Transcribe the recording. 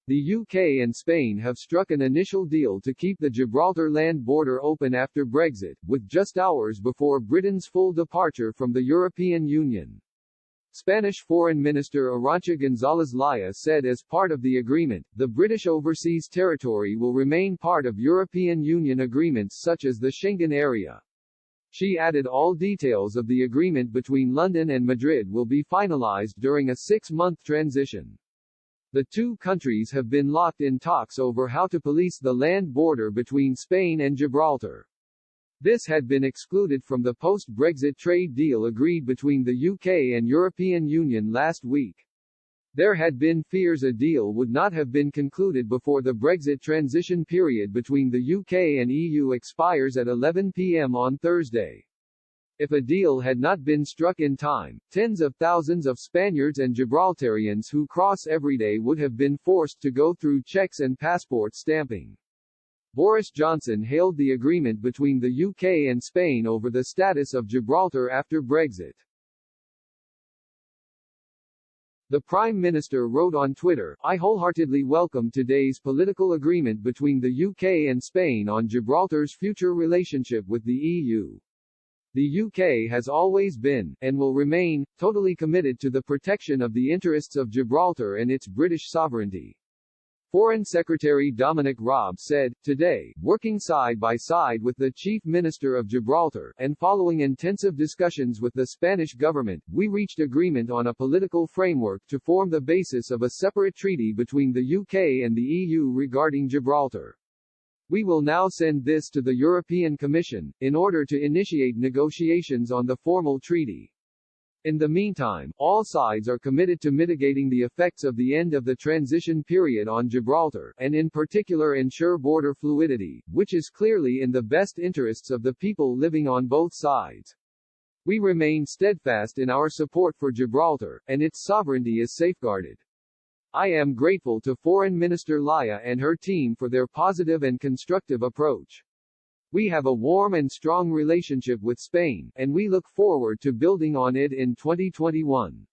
The UK and Spain have struck an initial deal to keep the Gibraltar land border open after Brexit, with just hours before Britain's full departure from the European Union. Spanish Foreign Minister Arantxa González Laya said as part of the agreement, the British overseas territory will remain part of European Union agreements such as the Schengen area. She added all details of the agreement between London and Madrid will be finalized during a 6-month transition. The two countries have been locked in talks over how to police the land border between Spain and Gibraltar. This had been excluded from the post-Brexit trade deal agreed between the UK and European Union last week. There had been fears a deal would not have been concluded before the Brexit transition period between the UK and EU expires at 11 p.m. on Thursday. If a deal had not been struck in time, tens of thousands of Spaniards and Gibraltarians who cross every day would have been forced to go through checks and passport stamping. Boris Johnson hailed the agreement between the UK and Spain over the status of Gibraltar after Brexit. The Prime Minister wrote on Twitter, "I wholeheartedly welcome today's political agreement between the UK and Spain on Gibraltar's future relationship with the EU. The UK has always been, and will remain, totally committed to the protection of the interests of Gibraltar and its British sovereignty." Foreign Secretary Dominic Raab said, "Today, working side by side with the Chief Minister of Gibraltar, and following intensive discussions with the Spanish government, we reached agreement on a political framework to form the basis of a separate treaty between the UK and the EU regarding Gibraltar. We will now send this to the European Commission, in order to initiate negotiations on the formal treaty. In the meantime, all sides are committed to mitigating the effects of the end of the transition period on Gibraltar, and in particular ensure border fluidity, which is clearly in the best interests of the people living on both sides. We remain steadfast in our support for Gibraltar, and its sovereignty is safeguarded. I am grateful to Foreign Minister Laya and her team for their positive and constructive approach. We have a warm and strong relationship with Spain, and we look forward to building on it in 2021.